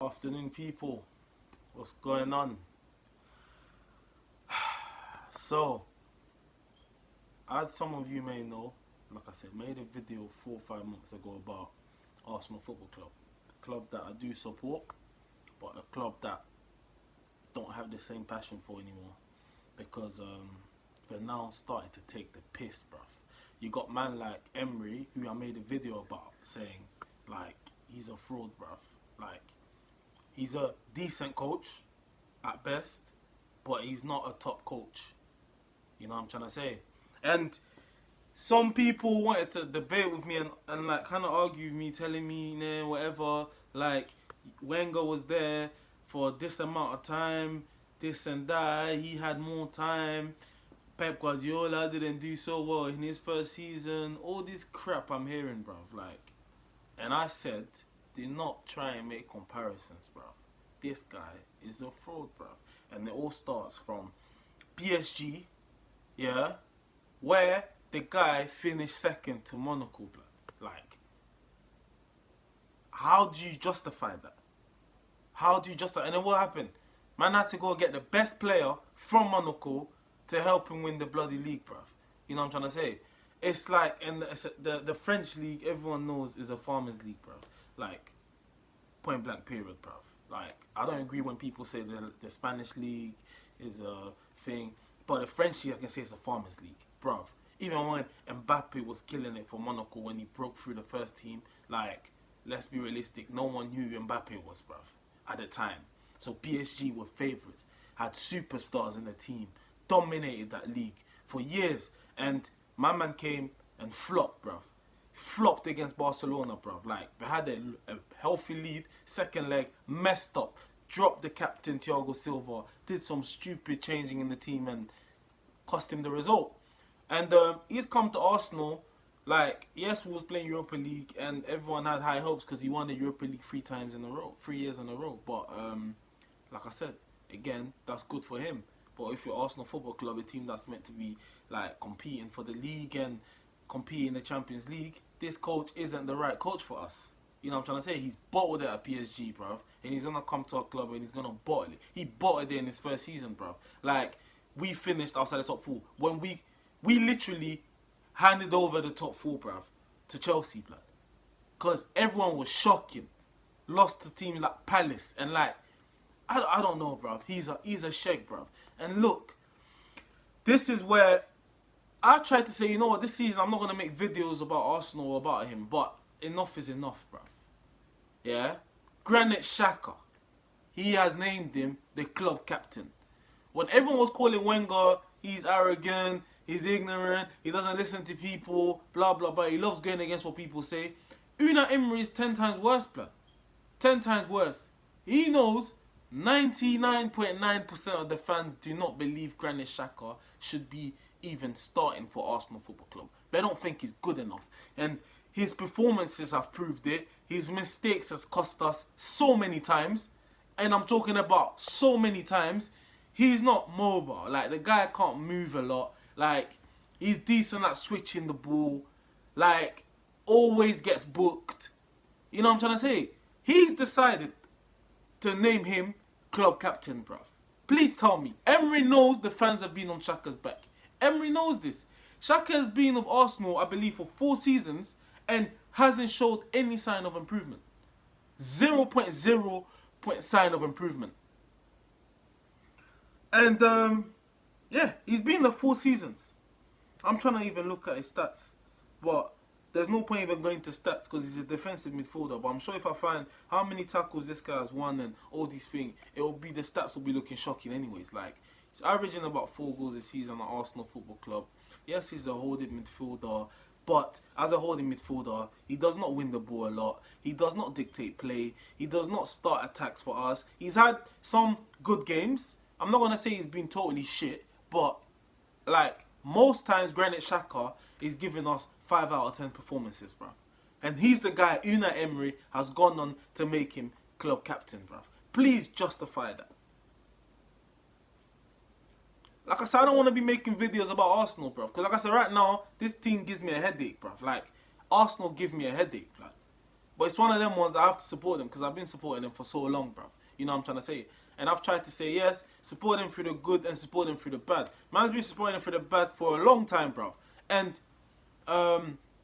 Afternoon, people. What's going on? So, as some of you may know, like I said, made a video 4 or 5 months ago about Arsenal Football Club. A club that I do support, but a club that don't have the same passion for anymore. Because they're now starting to take the piss, bruv. You got man like Emery, who I made a video about, saying, like, he's a fraud, bruv. Like, he's a decent coach, at best, but he's not a top coach. You know what I'm trying to say? And some people wanted to debate with me and like kind of argue with me, telling me, nah, whatever, like, Wenger was there for this amount of time, this and that, he had more time, Pep Guardiola didn't do so well in his first season, all this crap I'm hearing, bruv, like, and I said, do not try and make comparisons, bruv. This guy is a fraud, bruv. And it all starts from PSG, yeah, where the guy finished second to Monaco, blood. Like, how do you justify that? How do you justify? And then what happened? Man had to go get the best player from Monaco to help him win the bloody league, bruv. You know what I'm trying to say? It's like, and the French league, everyone knows, is a farmers league, bruv. Like, point blank period, bruv. Like, I don't agree when people say the Spanish league is a thing, but the French league, I can say it's a farmers league, bruv. Even when Mbappe was killing it for Monaco when he broke through the first team, like, let's be realistic, no one knew who Mbappe was, bruv, at the time. So PSG were favourites, had superstars in the team, dominated that league for years, and my man came and flopped, bruv. Flopped against Barcelona, bruv. Like, they had a healthy lead, second leg, messed up, dropped the captain Thiago Silva, did some stupid changing in the team and cost him the result. And he's come to Arsenal, like, yes, we was playing Europa League and everyone had high hopes because he won the Europa League 3 years in a row. But like I said, again, that's good for him. But if you're Arsenal Football Club, a team that's meant to be like competing for the league and competing in the Champions League, this coach isn't the right coach for us. You know what I'm trying to say? He's bottled it at PSG, bruv. And he's going to come to our club and he's going to bottle it. He bottled it in his first season, bruv. Like, we finished outside the top 4. When we literally handed over the top 4, bruv, to Chelsea, blood. Because everyone was shocking. Lost to teams like Palace. And like, I don't know, bruv. He's a shake, bruv. And look, this is where I tried to say, you know what, this season I'm not going to make videos about Arsenal or about him, but enough is enough, bruv. Yeah? Granit Xhaka, he has named him the club captain. When everyone was calling Wenger, he's arrogant, he's ignorant, he doesn't listen to people, blah, blah, blah, he loves going against what people say. Unai Emery is 10 times worse, blood. 10 times worse. He knows 99.9% of the fans do not believe Granit Xhaka should be even starting for Arsenal Football Club. They don't think he's good enough. And his performances have proved it. His mistakes has cost us so many times. And I'm talking about so many times. He's not mobile. Like, the guy can't move a lot. Like, he's decent at switching the ball. Like, always gets booked. You know what I'm trying to say? He's decided to name him club captain, bruv. Please tell me. Emery knows the fans have been on Xhaka's back. Emery knows this. Xhaka has been with Arsenal, I believe, for 4 seasons and hasn't showed any sign of improvement. 0.0 sign of improvement. And, yeah, he's been there 4 seasons. I'm trying to even look at his stats. But there's no point even going to stats because he's a defensive midfielder. But I'm sure if I find how many tackles this guy has won and all these things, the stats will be looking shocking anyways. Like, he's averaging about 4 goals a season at Arsenal Football Club. Yes, he's a holding midfielder, but as a holding midfielder, he does not win the ball a lot. He does not dictate play. He does not start attacks for us. He's had some good games. I'm not going to say he's been totally shit, but like most times Granit Xhaka is giving us 5 out of 10 performances, bruv. And he's the guy Unai Emery has gone on to make him club captain, bruv. Please justify that. Like I said, I don't want to be making videos about Arsenal, bruv. Because like I said, right now, this team gives me a headache, bruv. Like, Arsenal give me a headache, bruv. But it's one of them ones I have to support them because I've been supporting them for so long, bruv. You know what I'm trying to say? And I've tried to say, yes, support them through the good and support them through the bad. Man's been supporting them through the bad for a long time, bruv. And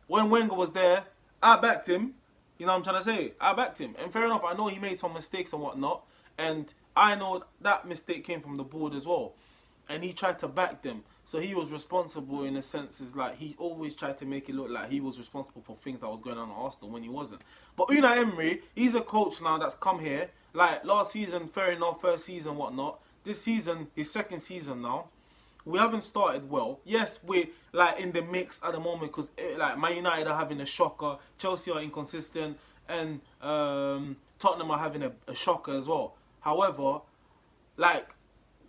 when Wenger was there, I backed him. You know what I'm trying to say? I backed him. And fair enough, I know he made some mistakes and whatnot. And I know that mistake came from the board as well. And he tried to back them. So he was responsible in a sense. Is like he always tried to make it look like he was responsible for things that was going on at Arsenal when he wasn't. But Unai Emery, he's a coach now that's come here. Like last season, fair enough, first season, whatnot. This season, his second season now. We haven't started well. Yes, we're like in the mix at the moment because like Man United are having a shocker, Chelsea are inconsistent, and Tottenham are having a shocker as well. However, like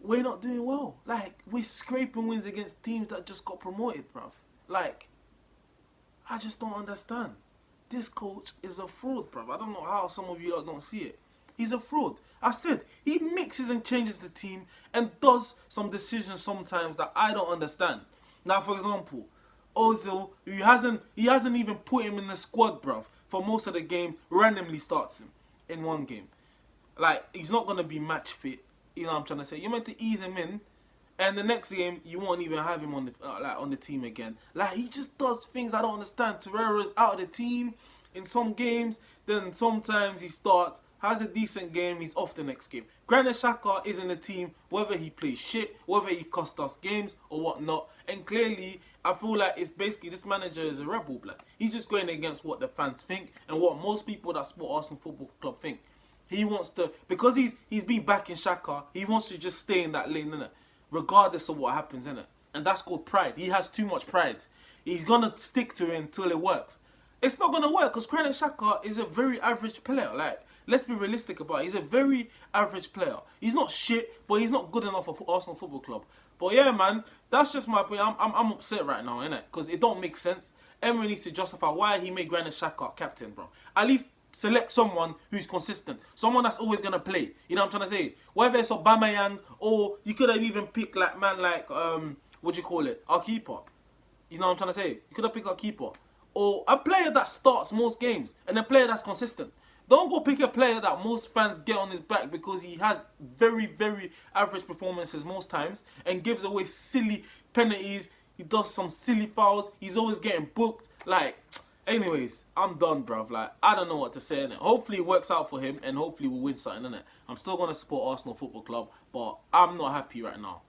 we're not doing well. Like we're scraping wins against teams that just got promoted, bruv. Like I just don't understand. This coach is a fraud, bruv. I don't know how some of you don't see it. He's a fraud. I said, he mixes and changes the team and does some decisions sometimes that I don't understand. Now, for example, Ozil, he hasn't even put him in the squad, bruv, for most of the game, randomly starts him in one game. Like, he's not going to be match fit. You know what I'm trying to say? You're meant to ease him in, and the next game, you won't even have him on the team again. Like, he just does things I don't understand. Torreira's out of the team in some games, then sometimes he starts, has a decent game, he's off the next game. Granit Xhaka is in the team, whether he plays shit, whether he cost us games or whatnot. And clearly, I feel like it's basically this manager is a rebel, blood. He's just going against what the fans think and what most people that support Arsenal Football Club think. He wants to, because he's been back in Xhaka, he wants to just stay in that lane, innit? Regardless of what happens, innit? And that's called pride. He has too much pride. He's going to stick to it until it works. It's not going to work because Granit Xhaka is a very average player. Like, let's be realistic about it. He's a very average player. He's not shit, but he's not good enough for Arsenal Football Club. But yeah, man, that's just my point. I'm upset right now, innit? Because it don't make sense. Emery needs to justify why he made Granit Xhaka captain, bro. At least select someone who's consistent. Someone that's always going to play. You know what I'm trying to say? Whether it's Aubameyang or you could have even picked like, man, like, what do you call it? Our keeper. You know what I'm trying to say? You could have picked our keeper. Or a player that starts most games and a player that's consistent. Don't go pick a player that most fans get on his back because he has very, very average performances most times and gives away silly penalties. He does some silly fouls. He's always getting booked. Like, anyways, I'm done, bruv. Like, I don't know what to say, innit? Hopefully it works out for him and hopefully we'll win something, innit? I'm still going to support Arsenal Football Club, but I'm not happy right now.